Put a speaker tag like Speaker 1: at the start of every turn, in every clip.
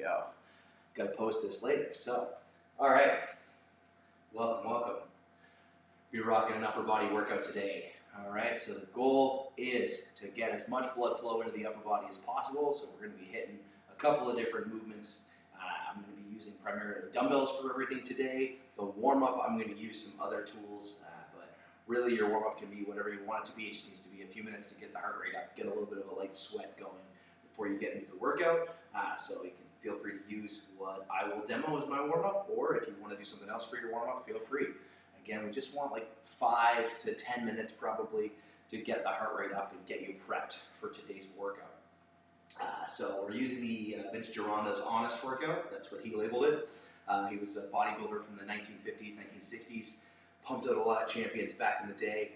Speaker 1: go. Got to post this later. So, all right. Welcome, welcome. We're rocking an upper body workout today. All right, so the goal is to get as much blood flow into the upper body as possible. So we're going to be hitting a couple of different movements. I'm going to be using primarily dumbbells for everything today. The warm-up, I'm going to use some other tools, but really your warm-up can be whatever you want it to be. It just needs to be a few minutes to get the heart rate up, get a little bit of a light sweat going before you get into the workout. So you can feel free to use what I will demo as my warm-up, or if you want to do something else for your warm-up, feel free. Again, we just want like 5 to 10 minutes probably to get the heart rate up and get you prepped for today's workout. So we're using the Vince Gironda's Honest workout. That's what he labeled it. He was a bodybuilder from the 1950s, 1960s, pumped out a lot of champions back in the day.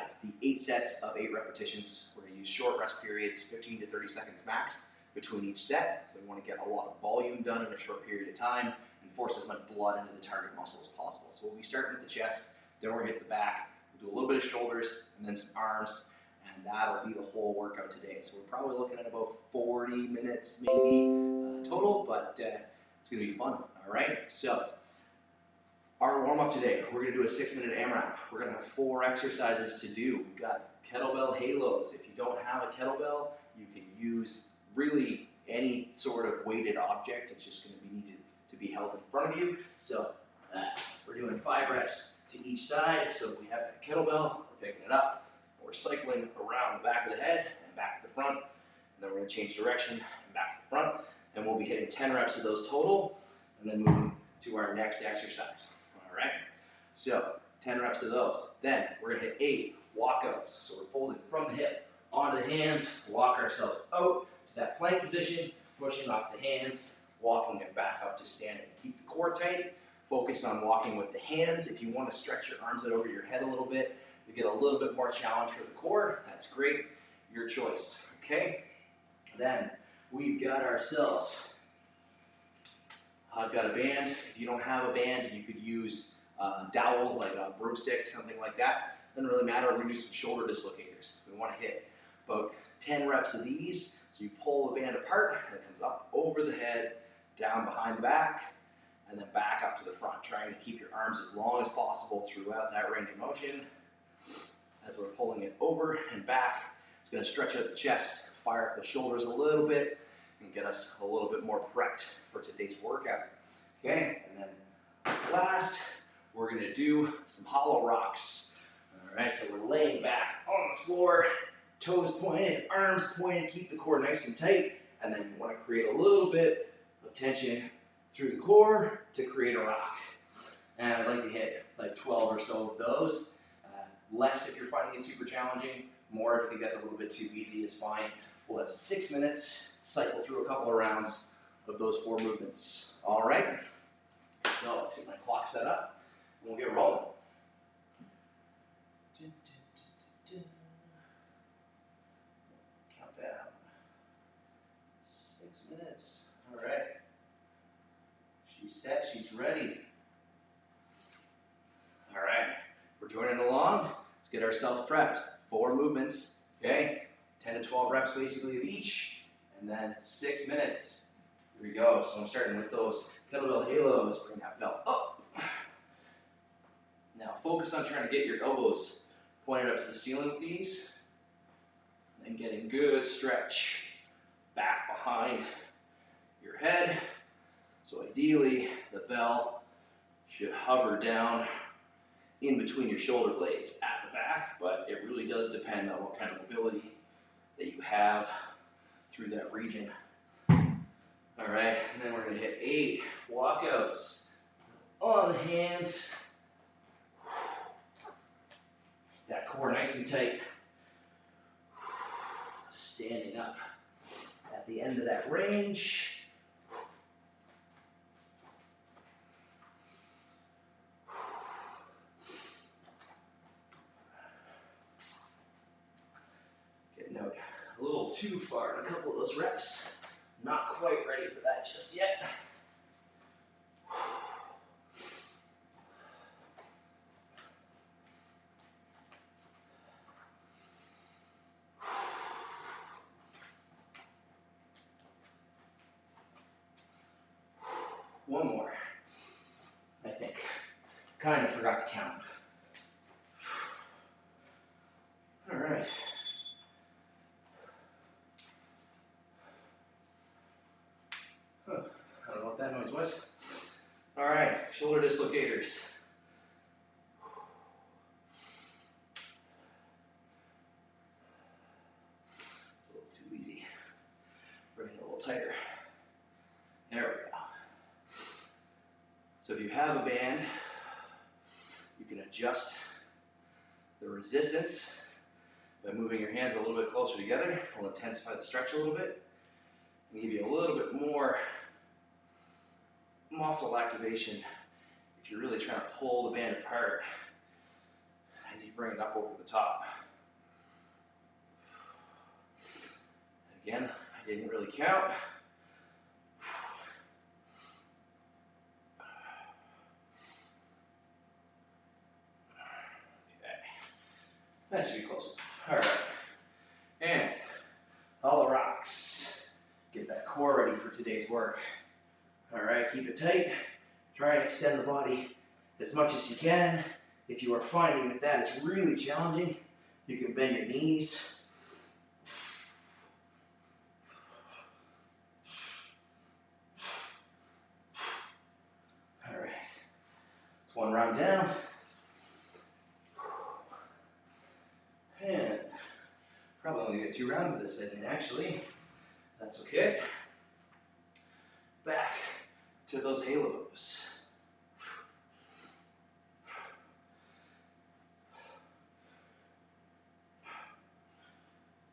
Speaker 1: It's the 8 sets of 8 repetitions. We're going to use short rest periods, 15 to 30 seconds max between each set. So we want to get a lot of volume done in a short period of time and force as much blood into the target muscle as possible. So we'll be starting with the chest, then we're going to hit the back. We'll do a little bit of shoulders and then some arms, and that'll be the whole workout today. So we're probably looking at about 40 minutes maybe total, but it's going to be fun. All right, so our warm-up today, we're going to do a 6-minute AMRAP. We're going to have 4 exercises to do. We've got Kettlebell Halos. If you don't have a kettlebell, you can use really any sort of weighted object. It's just going to be needed to be held in front of you. So we're doing 5 reps to each side. So we have that kettlebell, we're picking it up, we're cycling around the back of the head and back to the front. And then we're going to change direction and back to the front. And we'll be hitting 10 reps of those total, and then moving to our next exercise. All right, so 10 reps of those. Then we're going to hit 8 walkouts. So we're folding from the hip onto the hands, walk ourselves out to that plank position, pushing off the hands, walking it back up to standing. Keep the core tight. Focus on walking with the hands. If you want to stretch your arms out over your head a little bit to get a little bit more challenge for the core, that's great. Your choice. Okay? Then we've got ourselves. I've got a band. If you don't have a band, you could use a dowel, like a broomstick, something like that. Doesn't really matter. We're going to do some shoulder dislocators. We want to hit about 10 reps of these. So you pull the band apart, and it comes up over the head, down behind the back, and then back up to the front, trying to keep your arms as long as possible throughout that range of motion. As we're pulling it over and back, it's going to stretch out the chest, fire up the shoulders a little bit, and get us a little bit more prepped for today's workout. Okay, and then last, we're going to do some hollow rocks. All right, so we're laying back on the floor, toes pointed, arms pointed, keep the core nice and tight, and then you want to create a little bit of tension through the core to create a rock. And I'd like to hit like 12 or so of those. Less if you're finding it super challenging. More if you think that's a little bit too easy is fine. We'll have 6 minutes, cycle through a couple of rounds of those 4 movements. All right, so I'll take my clock set up and we'll get rolling. Count down. 6 minutes. All right. She's set, she's ready. All right, we're joining along. Let's get ourselves prepped. 4 movements, okay? 10 to 12 reps basically of each, and then 6 minutes. Here we go. So I'm starting with those Kettlebell Halos. Bring that belt up. Now focus on trying to get your elbows pointed up to the ceiling with these, and getting good stretch back behind your head. So ideally, the bell should hover down in between your shoulder blades at the back, but it really does depend on what kind of mobility that you have through that region. All right, and then we're going to hit 8 walkouts on the hands. That core nice and tight. Standing up at the end of that range. Getting out a little too far in a couple of those reps. Not quite ready for that just yet. One more, I think. Kind of forgot to count. All right. Huh. I don't know what that noise was. All right, shoulder dislocators. It's a little too easy. Bring it a little tighter. There we go. So if you have a band, you can adjust the resistance by moving your hands a little bit closer together. It'll intensify the stretch a little bit and give you a little bit more muscle activation if you're really trying to pull the band apart as you bring it up over the top. Again, I didn't really count. Okay, that should be close enough. All right, and all the rocks. Get that core ready for today's work. All right, keep it tight. Try and extend the body as much as you can. If you are finding that that is really challenging, you can bend your knees. All right, it's one round down. And probably only get 2 rounds of this, I think, actually. That's okay. Back to those halos.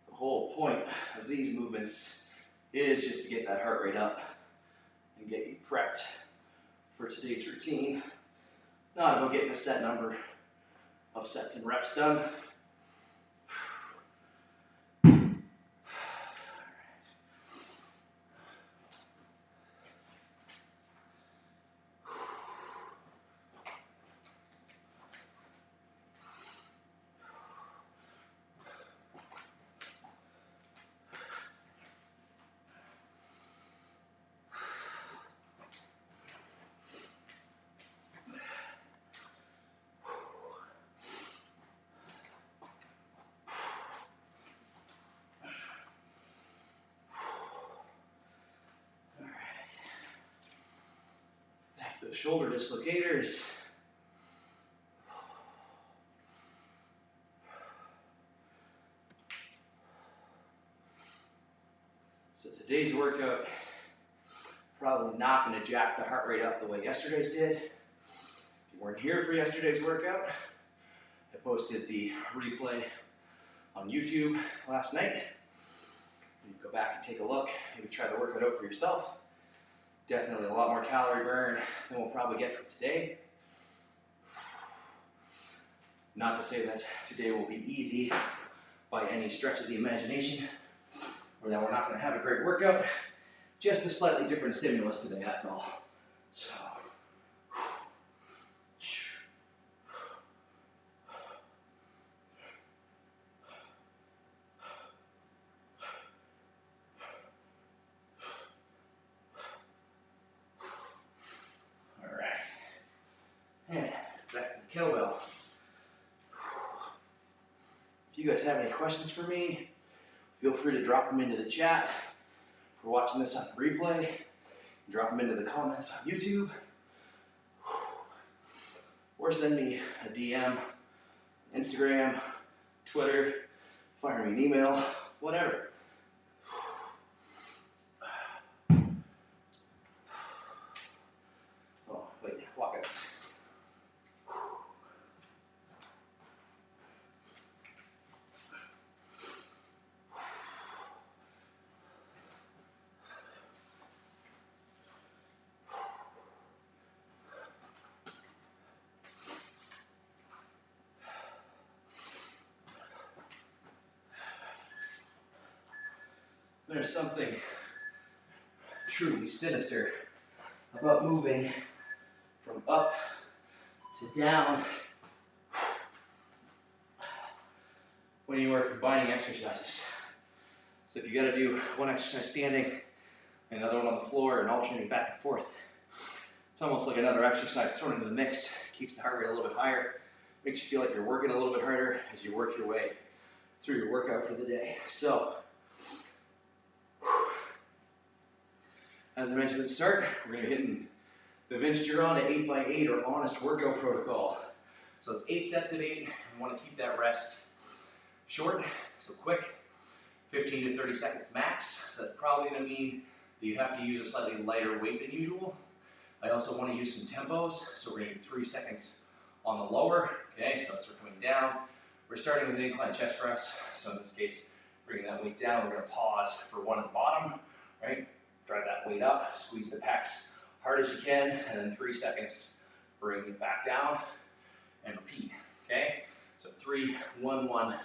Speaker 1: The whole point of these movements is just to get that heart rate up and get you prepped for today's routine. Not about getting a set number of sets and reps done. The shoulder dislocators. So today's workout, probably not going to jack the heart rate up the way yesterday's did. If you weren't here for yesterday's workout, I posted the replay on YouTube last night. You can go back and take a look, maybe try the workout out for yourself. Definitely a lot more calorie burn than we'll probably get from today. Not to say that today will be easy by any stretch of the imagination, or that we're not going to have a great workout. Just a slightly different stimulus today, that's all. So, kettlebell. If you guys have any questions for me, feel free to drop them into the chat. If you're watching this on replay, drop them into the comments on YouTube. Or send me a DM, Instagram, Twitter, fire me an email, whatever. Oh, wait, walkouts. There's something truly sinister about moving from up to down when you are combining exercises. So if you got to do one exercise standing, another one on the floor, and alternating back and forth, It's almost like another exercise thrown into the mix. Keeps the heart rate a little bit higher. Makes you feel like you're working a little bit harder as you work your way through your workout for the day. So, as I mentioned at the start, we're going to be hitting the Vince Gironda 8x8 or honest workout protocol. So it's 8 sets of 8. I want to keep that rest short, so quick, 15 to 30 seconds max. So that's probably going to mean that you have to use a slightly lighter weight than usual. I also want to use some tempos, so we're going to do 3 seconds on the lower. Okay, so as we're coming down, we're starting with an incline chest press. So in this case, bringing that weight down, we're going to pause for 1 at the bottom, right? Drive that weight up, squeeze the pecs hard as you can, and then 3 seconds, bring it back down, and repeat, okay? So 3, 1, 1,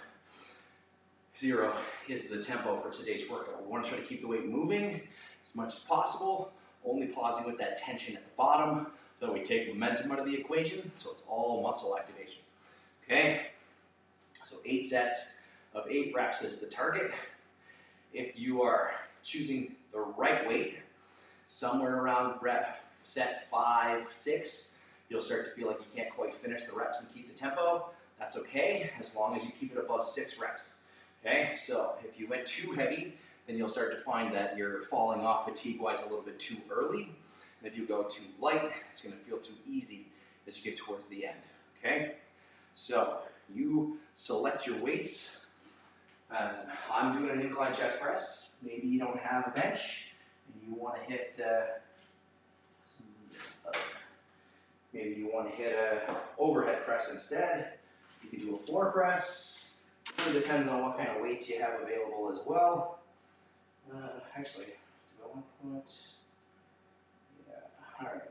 Speaker 1: 0 is the tempo for today's workout. We want to try to keep the weight moving as much as possible, only pausing with that tension at the bottom so that we take momentum out of the equation, so it's all muscle activation, okay? So 8 sets of 8 reps is the target. If you are choosing the right weight, somewhere around set 5, 6, you'll start to feel like you can't quite finish the reps and keep the tempo. That's okay, as long as you keep it above 6 reps. Okay, so if you went too heavy, then you'll start to find that you're falling off fatigue-wise a little bit too early. And if you go too light, it's going to feel too easy as you get towards the end. Okay, so you select your weights. I'm doing an incline chest press. Maybe you don't have a bench and you want to hit maybe you want to hit a overhead press instead. You can do a floor press. It depends on what kind of weights you have available as well. Actually, do I want to put? Yeah. All right.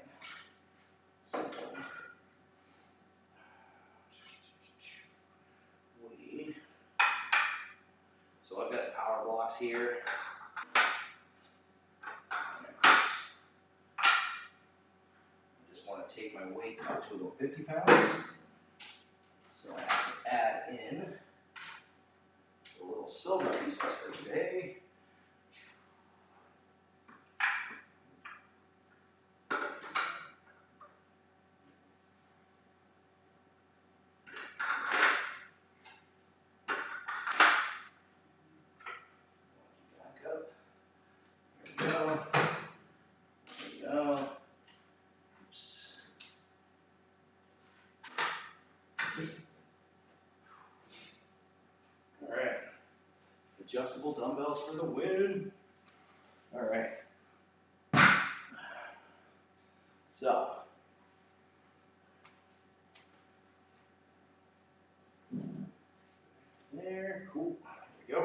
Speaker 1: So I've got power blocks here. Want to take my weights up to about 50 pounds. So I have to add in the little silver pieces for today. Back up. There we go. There we go. All right, adjustable dumbbells for the win. All right, so there, cool, there we go.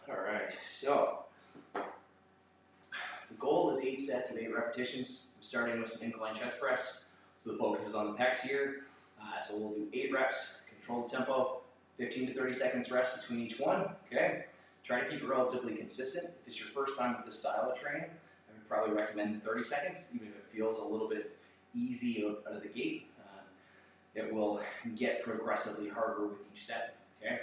Speaker 1: All right, so the goal is 8 sets of 8 repetitions. I'm starting with some incline chest press, so the focus is on the pecs here. So we'll do 8 reps, control the tempo, 15 to 30 seconds rest between each one, okay? Try to keep it relatively consistent. If it's your first time with this style of training, I would probably recommend 30 seconds, even if it feels a little bit easy out of the gate. It will get progressively harder with each set, okay?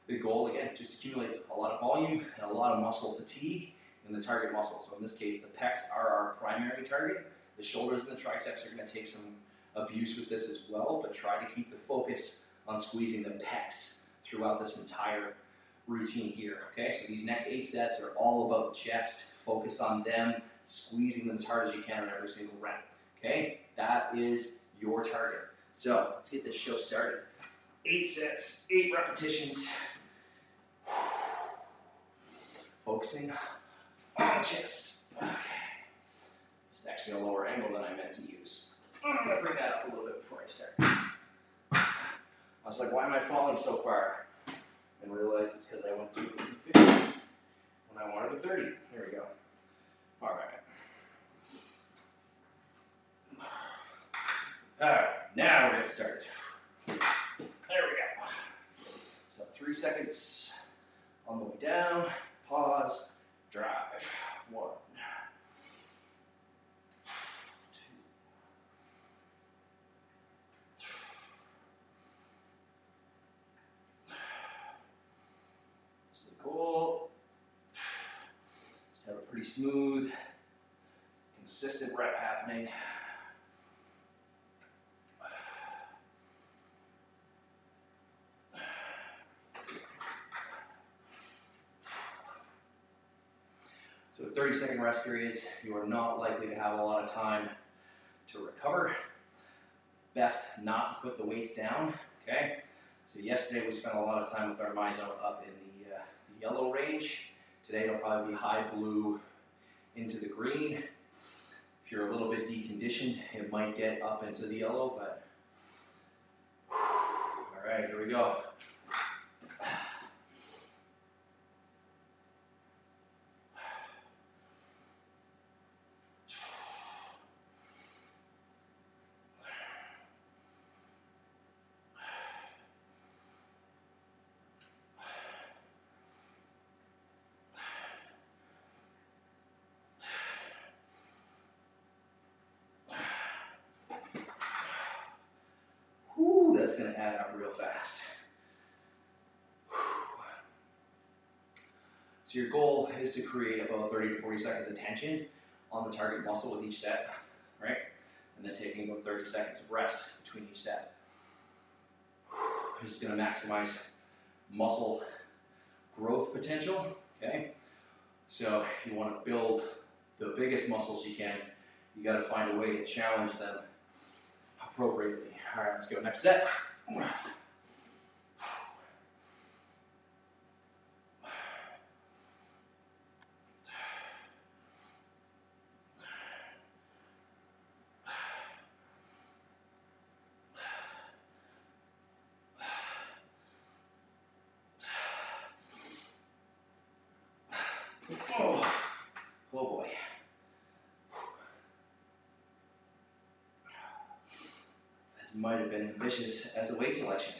Speaker 1: The goal, again, just accumulate a lot of volume and a lot of muscle fatigue in the target muscle. So in this case, the pecs are our primary target. The shoulders and the triceps are going to take some abuse with this as well, but try to keep the focus on squeezing the pecs throughout this entire routine here, okay? So these next 8 sets are all about the chest. Focus on them, squeezing them as hard as you can on every single rep, okay? That is your target. So let's get this show started. 8 sets, 8 repetitions. Focusing on the chest. Okay. This is actually a lower angle than I meant to use. I'm going to bring that up a little bit before I start. I was like, why am I falling so far? And realized it's because I went to 50 when I wanted a 30. There we go. All right. All right, now we're getting started. There we go. So 3 seconds on the way down. Pause. Drive. 1. 2. So the goal pretty smooth, consistent rep happening. So 30-second rest periods, you are not likely to have a lot of time to recover. Best not to put the weights down, okay? So yesterday we spent a lot of time with our MyZone up in the yellow range. Today it'll probably be high blue into the green. If you're a little bit deconditioned, it might get up into the yellow, but all right, here we go. Whew, that's going to add up real fast. So your goal is to create about 30 to 40 seconds of tension on the target muscle with each set, right? And then taking about 30 seconds of rest between each set. This is going to maximize muscle growth potential, okay? So if you want to build the biggest muscles you can, you got to find a way to challenge them appropriately. All right, let's go. Next set. Oh boy. This might have been vicious as a weight selection.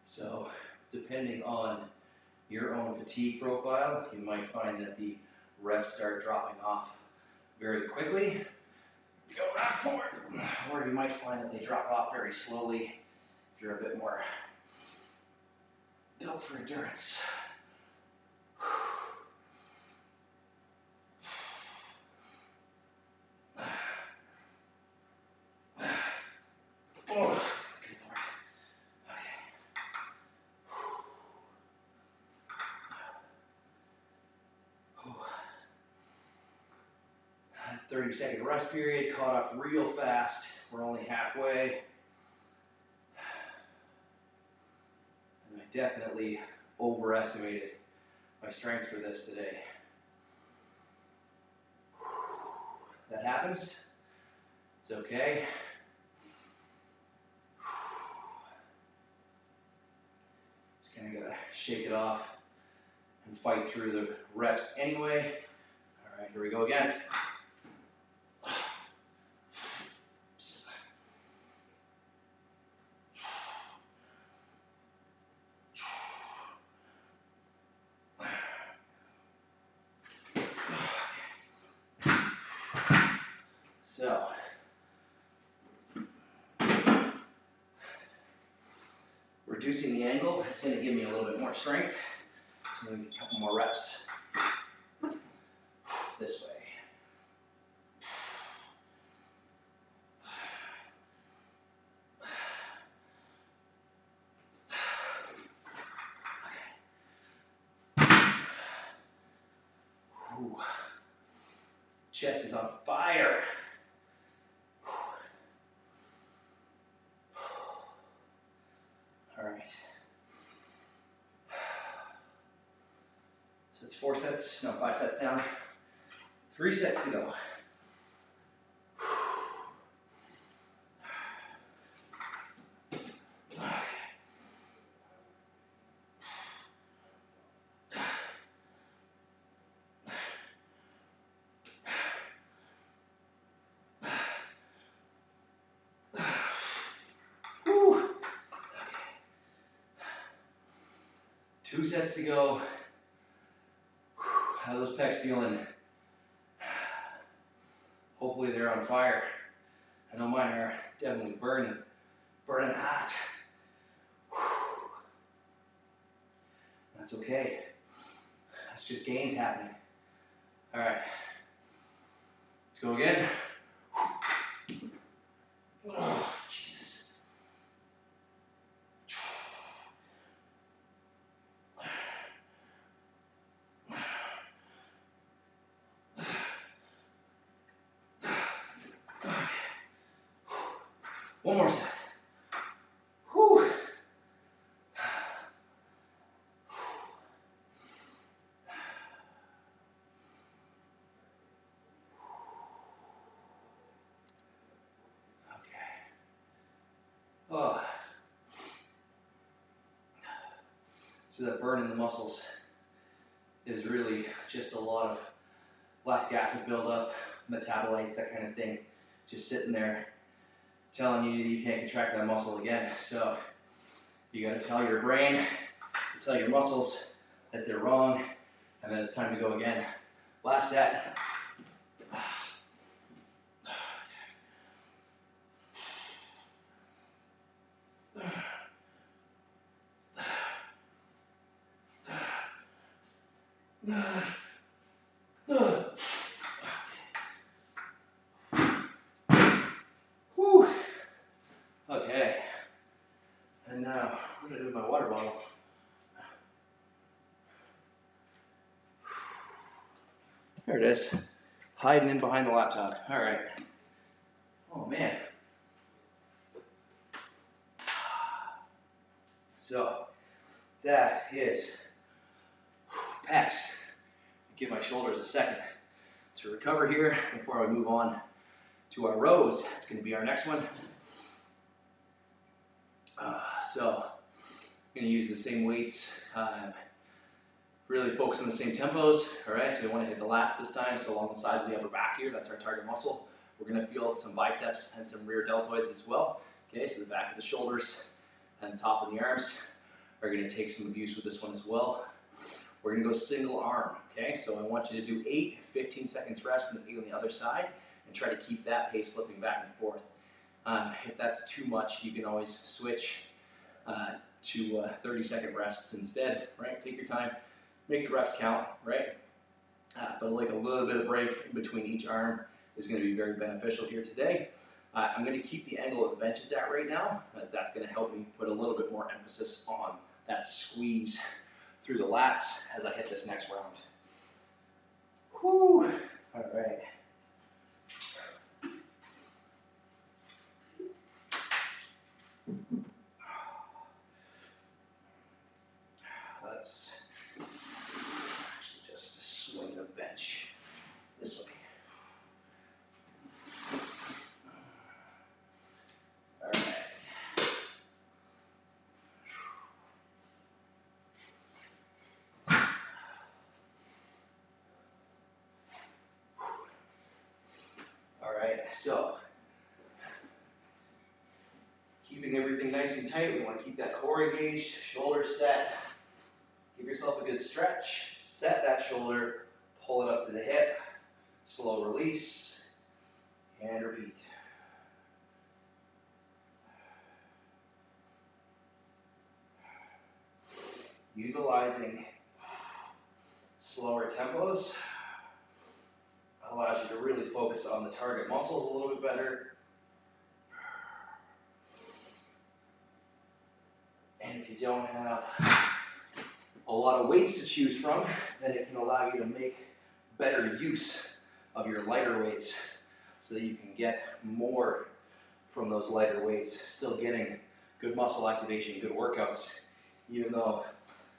Speaker 1: So, depending on your own fatigue profile, you might find that the reps start dropping off very quickly. Go back forward. Or you might find that they drop off very slowly if you're a bit more built for endurance. Oh, good Lord. Okay. 30-second rest period, caught up real fast. We're only halfway. And I definitely overestimated my strength for this today. That happens. It's okay. Just kind of gotta shake it off and fight through the reps anyway. All right, here we go again. So, reducing the angle is going to give me a little bit more strength. So maybe a couple more reps this way. Ooh. Chest is on fire. All right. So it's 5 sets down. 3 sets to go. Whew. Okay. 2 sets to go. How are those pecs feeling? Hopefully they're on fire. I know mine are definitely burning hot. That's okay. That's just gains happening. All right, let's go again. Oh, Jesus. One more set. Whew. Oh. So that burn in the muscles is really just a lot of lactic acid buildup, metabolites, that kind of thing, just sitting there telling you that you can't contract that muscle again. So you got to tell your brain, tell your muscles that they're wrong, and then it's time to go again. Last set. Whew. Okay. And now, what do I do with my water bottle? There it is. Hiding in behind the laptop. All right. Oh, man. So, that is pecs. Give my shoulders a second to recover here before I move on to our rows. It's going to be our next one. So, I'm going to use the same weights. Really focus on the same tempos. All right, so we want to hit the lats this time. So along the sides of the upper back here, that's our target muscle. We're going to feel some biceps and some rear deltoids as well. Okay, so the back of the shoulders and the top of the arms are going to take some abuse with this one as well. We're going to go single arm. Okay, so I want you to do 8 15-second rests on the other side and try to keep that pace flipping back and forth. If that's too much, you can always switch to 30-second rests instead. Right, take your time. Make the reps count, right? But like a little bit of break in between each arm is going to be very beneficial here today. I'm going to keep the angle of the bench at right now. That's going to help me put a little bit more emphasis on that squeeze through the lats as I hit this next round. Whew. All right. Let's actually just swing the bench this way. All right. All right, so keeping everything nice and tight, we want to keep that core engaged, shoulders set. Give yourself a good stretch, set that shoulder, pull it up to the hip, slow release, and repeat. Utilizing slower tempos allows you to really focus on the target muscles a little bit better. And if you don't have a lot of weights to choose from, then it can allow you to make better use of your lighter weights so that you can get more from those lighter weights, still getting good muscle activation, good workouts, even though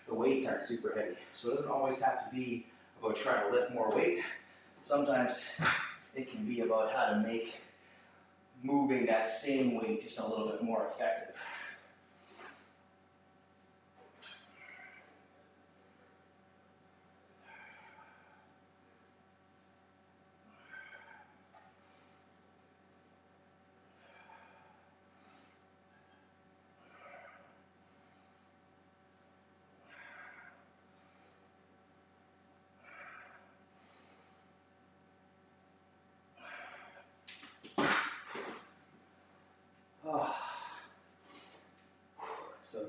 Speaker 1: the weights aren't super heavy. So it doesn't always have to be about trying to lift more weight. Sometimes it can be about how to make moving that same weight just a little bit more effective.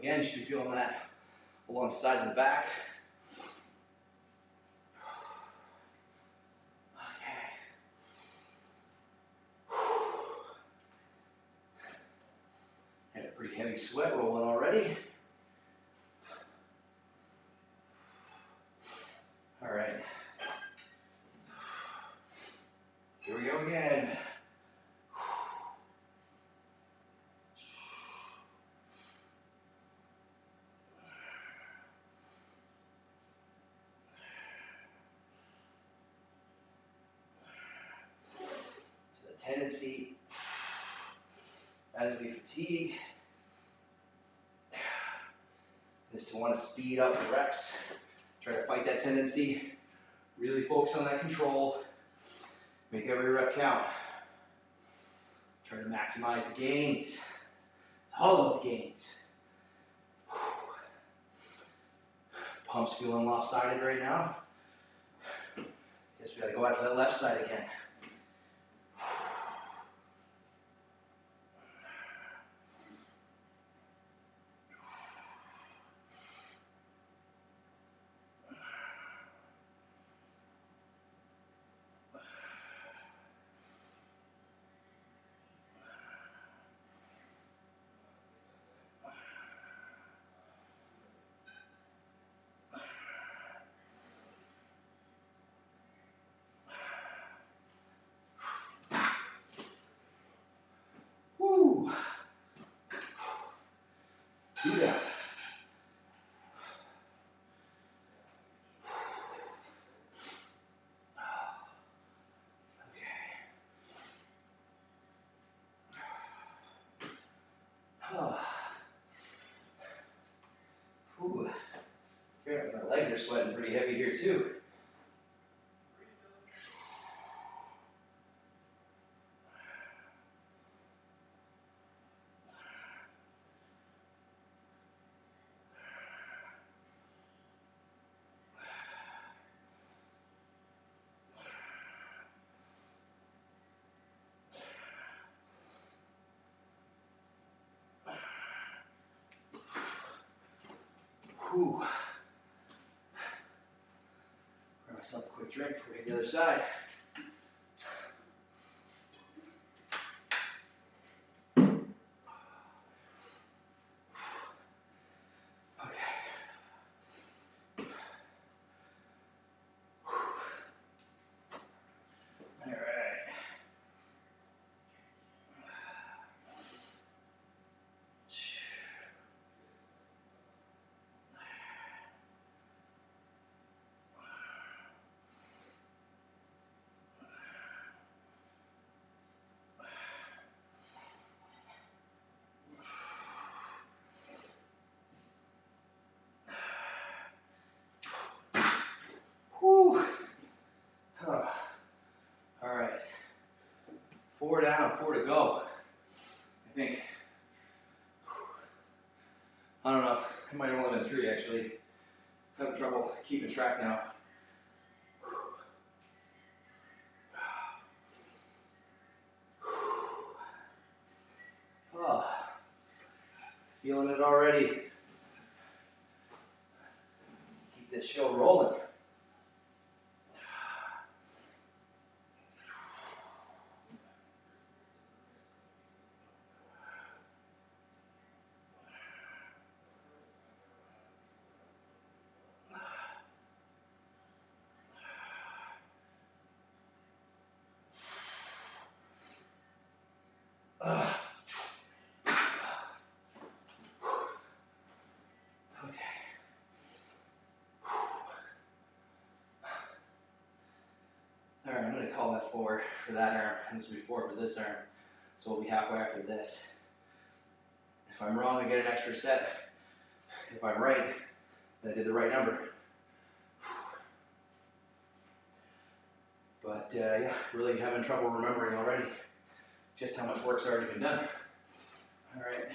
Speaker 1: Again, you should be feeling that along the sides of the back. Okay. Had a pretty heavy sweat rolling already. All right. Here we go again. So the tendency as we fatigue is to want to speed up the reps. Try to fight that tendency. Really focus on that control. Make every rep count. Try to maximize the gains. It's all about the gains. Pump's feeling lopsided right now. Guess we gotta go after that left side again. Woo! 2 down. Ooh. Apparently my legs are sweating pretty heavy here too. Whew. Grab myself a quick drink before we hit the other side. Whew. All right. 4 down, 4 to go. I think. I don't know. It might have only been 3 actually. Having trouble keeping track now. Oh, feeling it already. Keep this show rolling. Alright, I'm going to call that 4 for that arm, and this will be 4 for this arm. So we'll be halfway after this. If I'm wrong, I get an extra set. If I'm right, then I did the right number. But yeah, really having trouble remembering already just how much work's already been done. Alright.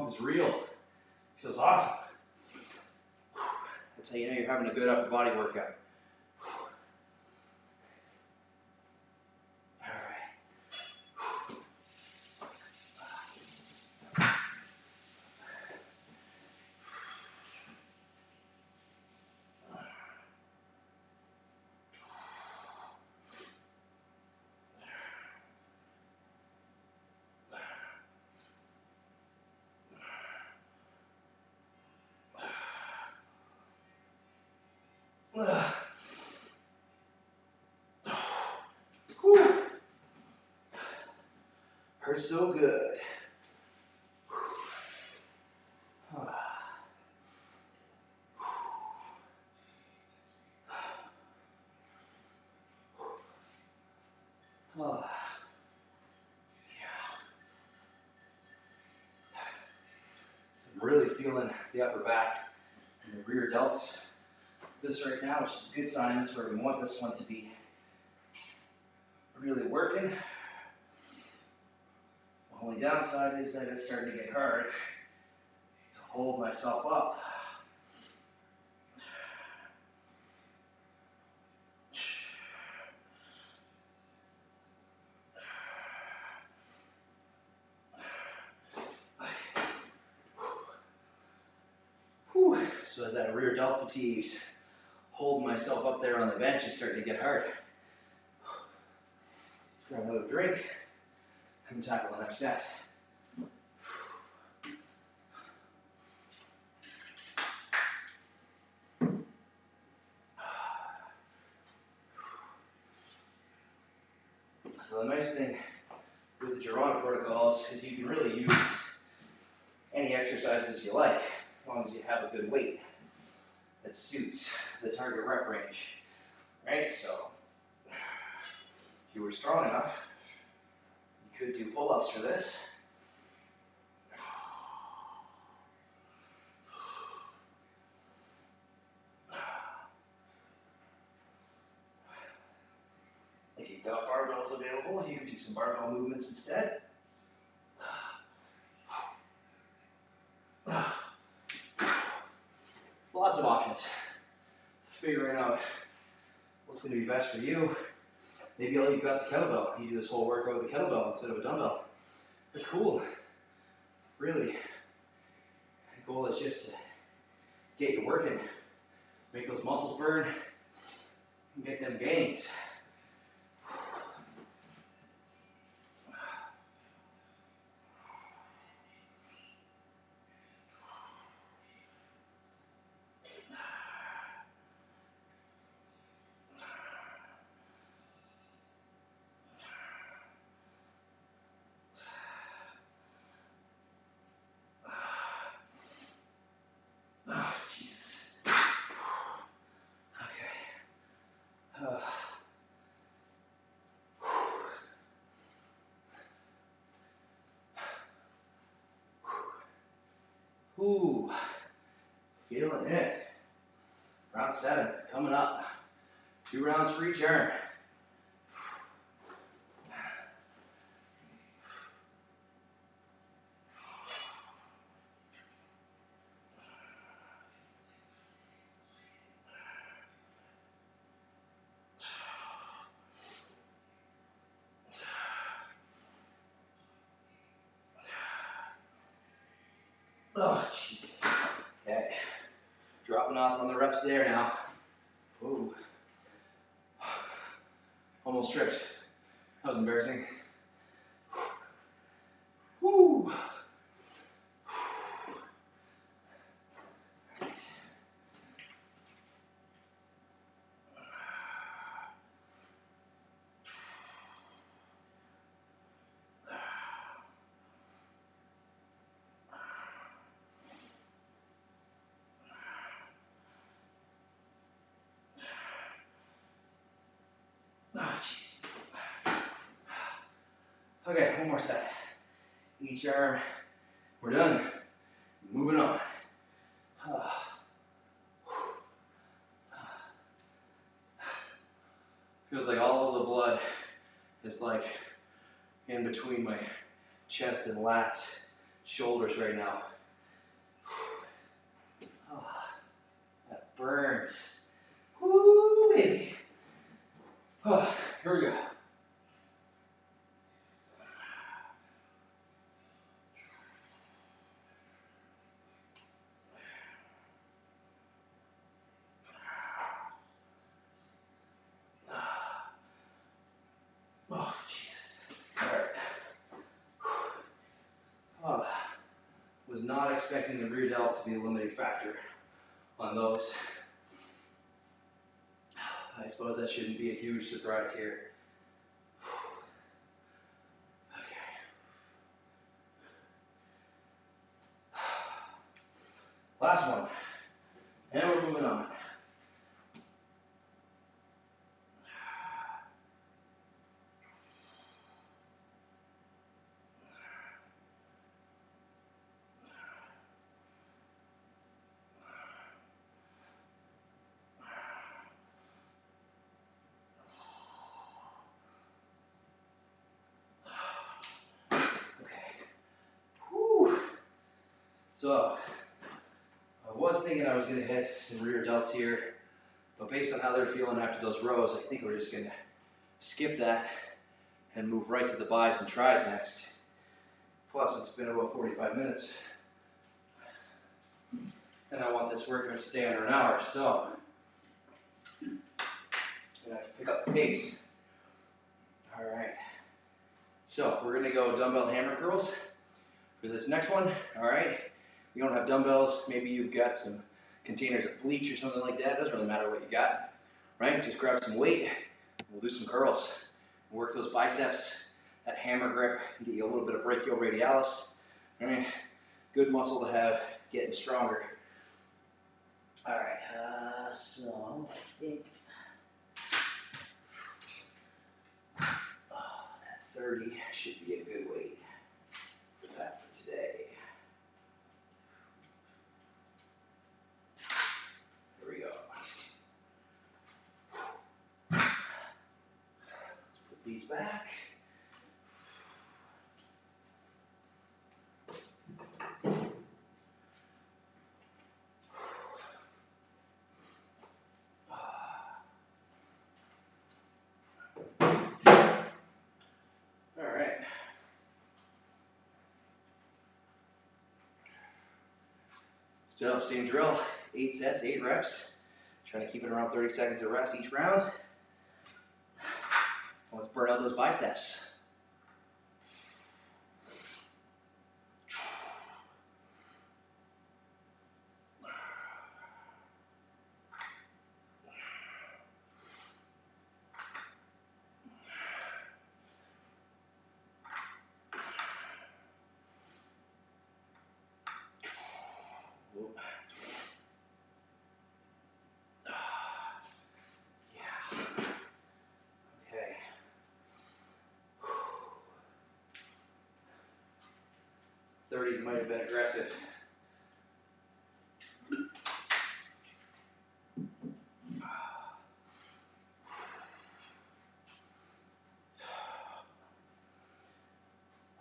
Speaker 1: pump is real. Feels awesome. That's how you know you're having a good upper body workout. Hurts so good. I'm really feeling the upper back and the rear delts. This right now, which is a good sign. That's where we want this one to be really working. The only downside is that it's starting to get hard to hold myself up. Whew. So as that rear delt fatigues, holding myself up there on the bench is starting to get hard. Let's grab another drink and tackle the next set. So the nice thing with the Gironda protocols is you can really use any exercises you like, as long as you have a good weight that suits the target rep range, right? So if you were strong enough, you could do pull-ups for this. If you've got barbells available, you could do some barbell movements instead. Lots of options. Figuring out what's going to be best for you. Maybe all you've got is a kettlebell. You do this whole workout with a kettlebell instead of a dumbbell. That's cool. Really, the goal is just to get you working, make those muscles burn, and get them gains. Oh, Jesus. Okay. Ooh, feeling it. Round 7 coming up. 2 rounds for each arm. Oh, Jesus. Okay. Dropping off on the reps there now. Ooh. Almost tripped. That was embarrassing. Woo. Oh, jeez. Okay, one more set. Each arm. We're done. Moving on. Feels like all of the blood is like in between my chest and lats, shoulders right now. Oh, that burns. Woo, baby. Oh, here we go. Oh, Jesus. All right. Oh, was not expecting the rear delt to be a limiting factor on those. I suppose that shouldn't be a huge surprise here. Okay. Last one. And we're moving on. So, I was thinking I was going to hit some rear delts here, but based on how they're feeling after those rows, I think we're just going to skip that and move right to the bis and tris next. Plus, it's been about 45 minutes, and I want this workout to stay under an hour, so I'm going to have to pick up the pace. All right, so we're going to go dumbbell hammer curls for this next one. All right. You don't have dumbbells, maybe you've got some containers of bleach or something like that. It doesn't really matter what you got, right? Just grab some weight, and we'll do some curls. Work those biceps, that hammer grip, and get you a little bit of brachioradialis. Right? Good muscle to have, getting stronger. All right, so I think that 30 should be a good weight for that for today. These back. All right. So same drill, 8 sets, 8 reps. Trying to keep it around 30 seconds of rest each round. Let's burn out those biceps. Yeah. Okay. 30s might have been aggressive.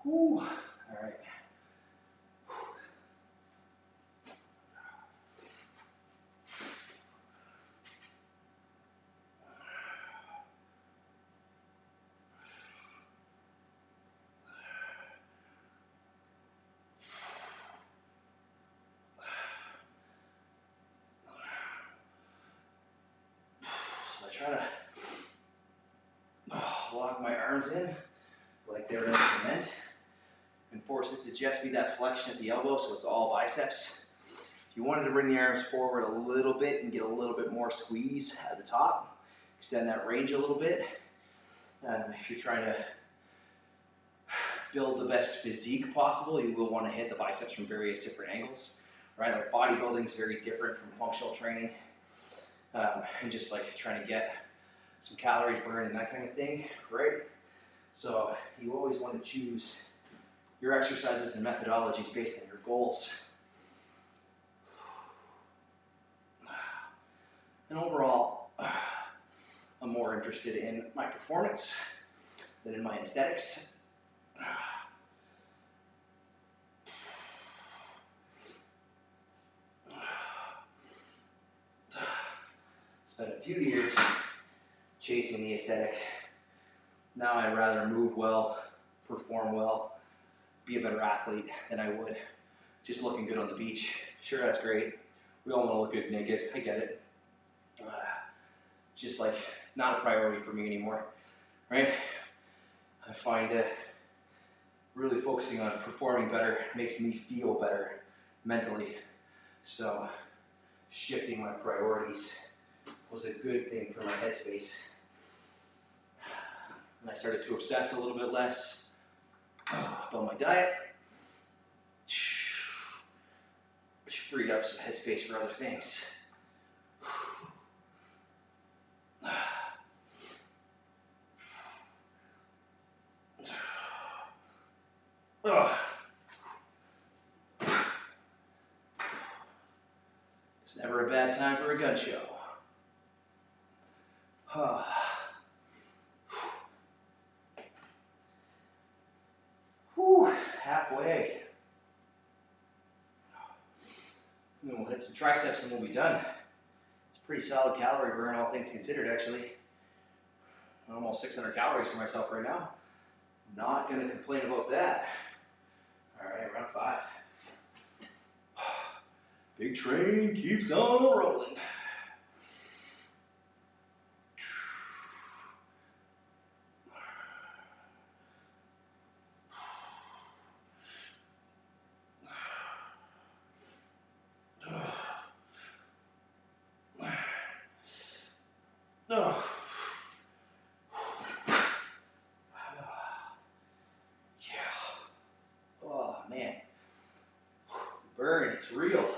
Speaker 1: Whew. All right. So I try to lock my arms in like they're an cement and force it to just be that flexion at the elbow so it's all biceps. If you wanted to bring the arms forward a little bit and get a little bit more squeeze at the top, extend that range a little bit. If you're trying to build the best physique possible, you will want to hit the biceps from various different angles, right? Like bodybuilding is very different from functional training, and just like trying to get some calories burned and that kind of thing, right? So you always want to choose your exercises and methodologies based on your goals. And overall, I'm more interested in my performance than in my aesthetics. a few years chasing the aesthetic. Now I'd rather move well, perform well, be a better athlete than I would just looking good on the beach. Sure, that's great. We all want to look good naked. I get it. Just like not a priority for me anymore, right? I find really focusing on performing better makes me feel better mentally. So shifting my priorities was a good thing for my headspace. And I started to obsess a little bit less about my diet, which freed up some headspace for other things. It's never a bad time for a gun show. Halfway. And then we'll hit some triceps and we'll be done. It's a pretty solid calorie burn, all things considered, actually. Almost 600 calories for myself right now. Not going to complain about that. All right, round 5. Big train keeps on rolling. Burn, it's real.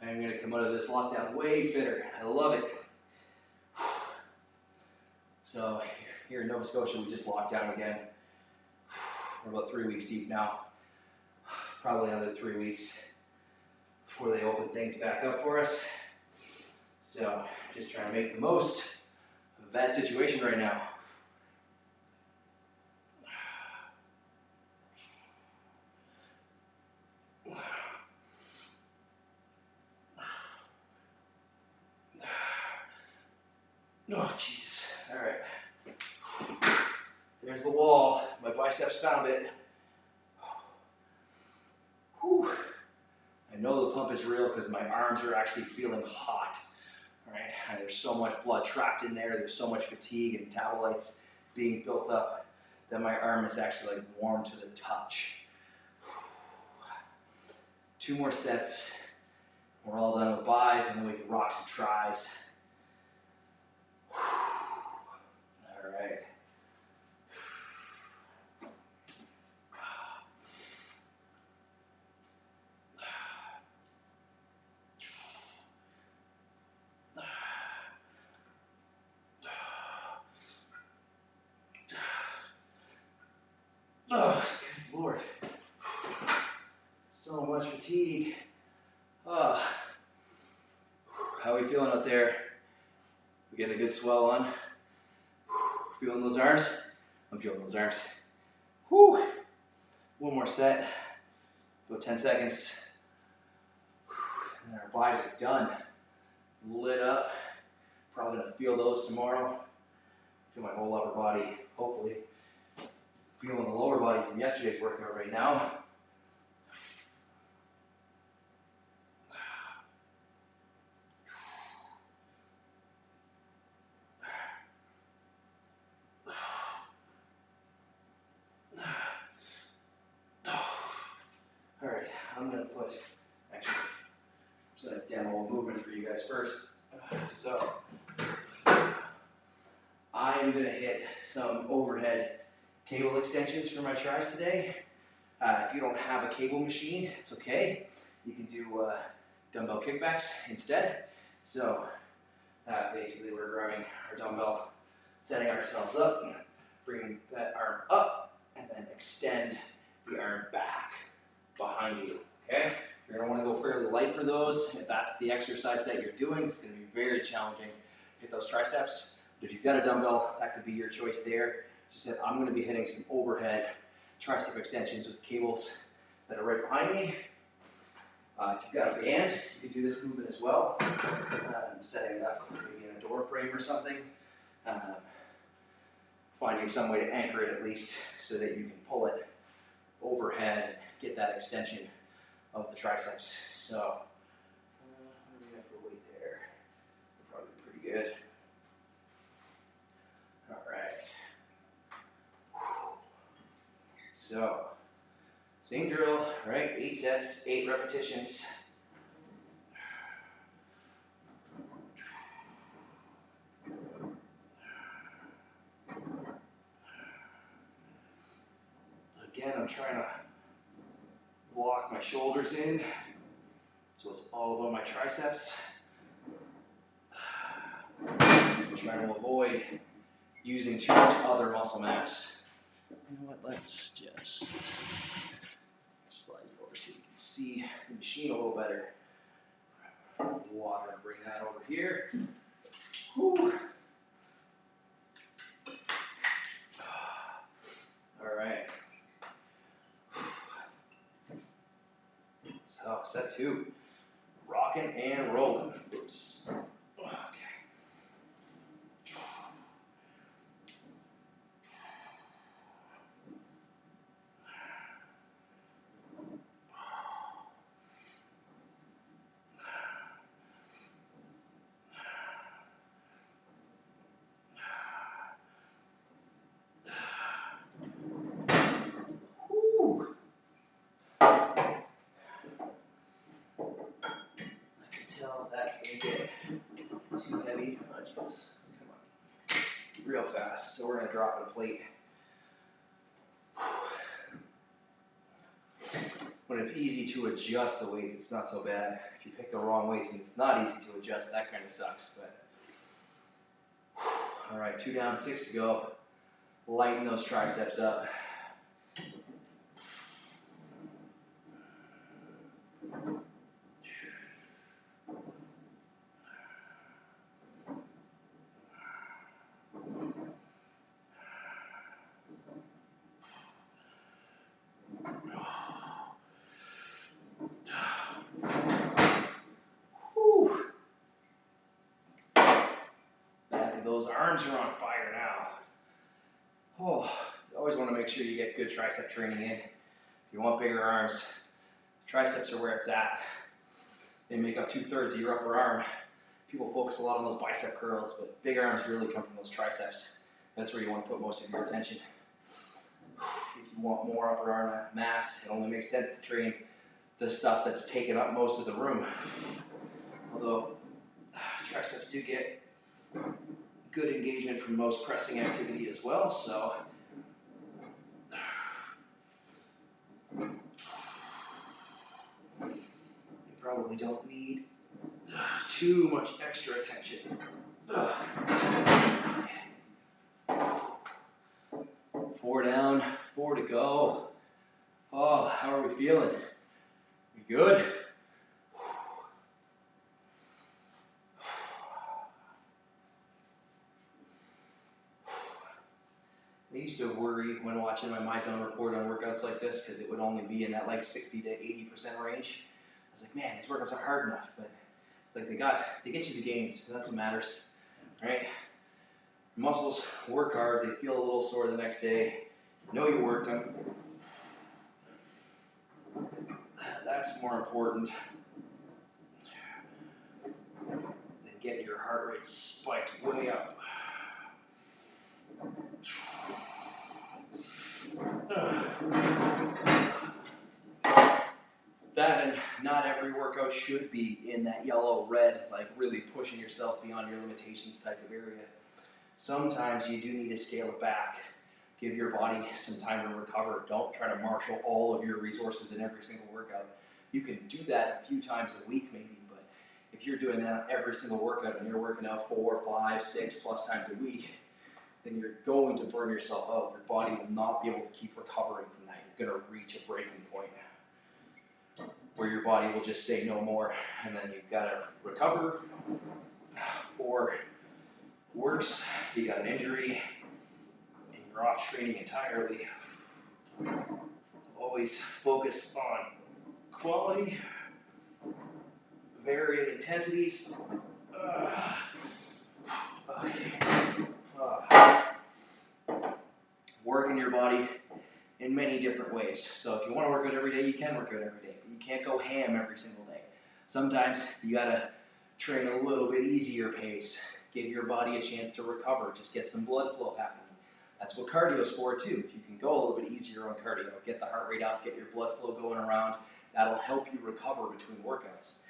Speaker 1: I'm going to come out of this lockdown way fitter. I love it. So here in Nova Scotia, we just locked down again. We're about 3 weeks deep now. Probably another 3 weeks before they open things back up for us. So just trying to make the most of that situation right now. Oh, Jesus. All right. There's the wall. My biceps found it. Whew. I know the pump is real because my arms are actually feeling hot. All right. And there's so much blood trapped in there. There's so much fatigue and metabolites being built up that my arm is actually like warm to the touch. 2 more sets. We're all done with bis, and then we can rock some tries. All right. Oh, good Lord. So much fatigue. Oh. How are we feeling out there? We getting a good swell on? Feeling those arms? I'm feeling those arms. Whew. 1 more set. About 10 seconds. And our bis are done. Lit up. Probably going to feel those tomorrow. Feel my whole upper body, hopefully. Feeling the lower body from yesterday's workout right now. All right, I'm going to actually, I'm just going to demo a movement for you guys first. So, I am going to hit some overhead cable extensions for my tries today. If you don't have a cable machine, it's okay. You can do dumbbell kickbacks instead. So basically we're grabbing our dumbbell, setting ourselves up, bringing that arm up, and then extend the arm back behind you, okay? You're going to want to go fairly light for those. If that's the exercise that you're doing, it's going to be very challenging to hit those triceps. But if you've got a dumbbell, that could be your choice there. As I said, I'm going to be hitting some overhead tricep extensions with cables that are right behind me. If you've got a band, you can do this movement as well. Setting it up maybe in a door frame or something. Finding some way to anchor it at least so that you can pull it overhead and get that extension of the triceps. So, what do we have for weight there? Probably pretty good. All right. So, same drill, right? 8 sets, 8 repetitions. Again, I'm trying to lock my shoulders in so it's all about my triceps. I'm trying to avoid using too much other muscle mass. You know what, let's just slide it over so you can see the machine a little better. Water, bring that over here. Whew. All right. So, set 2. Rocking and rolling. Oops. Okay. That's going to get too heavy. Just come on, real fast. So we're going to drop in a plate. When it's easy to adjust the weights, it's not so bad. If you pick the wrong weights and it's not easy to adjust, that kind of sucks. But all right, 2 down, 6 to go. Lighten those triceps up. Those arms are on fire now. Oh, you always want to make sure you get good tricep training in. If you want bigger arms, triceps are where it's at. They make up 2/3 of your upper arm. People focus a lot on those bicep curls, but big arms really come from those triceps. That's where you want to put most of your attention. If you want more upper arm mass, it only makes sense to train the stuff that's taking up most of the room. Although triceps do get good engagement from most pressing activity as well, so you probably don't need too much extra attention. Okay. 4 down, 4 to go. Oh, how are we feeling? We good? I used to worry when watching my MyZone report on workouts like this because it would only be in that like 60 to 80% range. I was like, man, these workouts aren't hard enough, but it's like they get you the gains, so that's what matters, right? Muscles work hard, they feel a little sore the next day. You know you worked them. That's more important than getting your heart rate spiked way up. That and not every workout should be in that yellow, red, like really pushing yourself beyond your limitations type of area. Sometimes you do need to scale it back. Give your body some time to recover. Don't try to marshal all of your resources in every single workout. You can do that a few times a week maybe, but if you're doing that every single workout and you're working out 4, 5, 6 plus times a week, then you're going to burn yourself out. Your body will not be able to keep recovering from that. You're going to reach a breaking point where your body will just say no more, and then you've got to recover, or worse, you got an injury, and you're off training entirely. Always focus on quality varying intensities. Working your body in many different ways. So if you want to work out every day, you can work out every day, but you can't go ham every single day. Sometimes you gotta train a little bit easier pace, give your body a chance to recover, just get some blood flow happening. That's what cardio is for too. You can go a little bit easier on cardio, get the heart rate up, get your blood flow going around. That'll help you recover between workouts.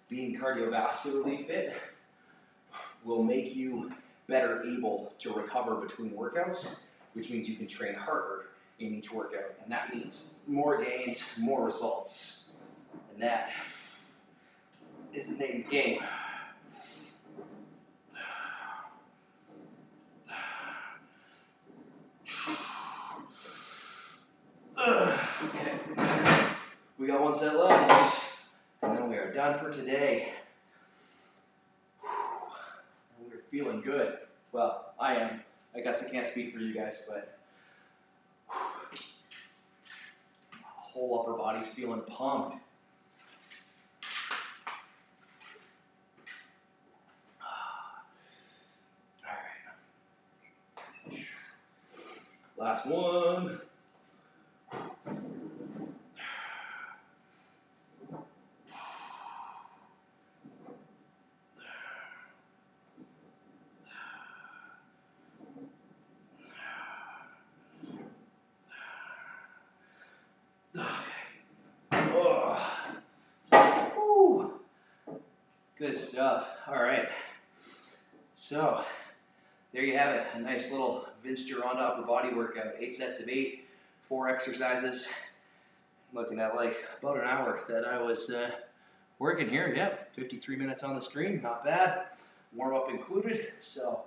Speaker 1: Being cardiovascularly fit will make you better able to recover between workouts, which means you can train harder in each workout, and that means more gains, more results. And that is the name of the game. Okay, we got one set left, and then we are done for today. We're feeling good. Well, I am. I guess I can't speak for you guys, but whole upper body's feeling pumped. All right. Last one. Good stuff. All right. So there you have it. A nice little Vince Gironda upper body workout. 8 sets of 8, 4 exercises. Looking at like about an hour that I was working here. Yep, 53 minutes on the stream. Not bad. Warm up included. So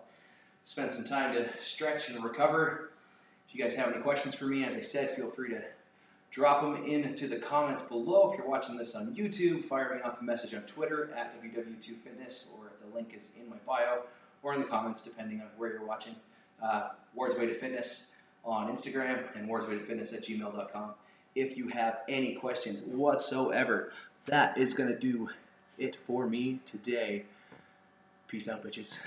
Speaker 1: spend some time to stretch and recover. If you guys have any questions for me, as I said, feel free to drop them into the comments below. If you're watching this on YouTube, fire me off a message on Twitter at WW2Fitness, or the link is in my bio, or in the comments, depending on where you're watching. Ward's Way to Fitness on Instagram, and wardswaytofitness@gmail.com. If you have any questions whatsoever, that is going to do it for me today. Peace out, bitches.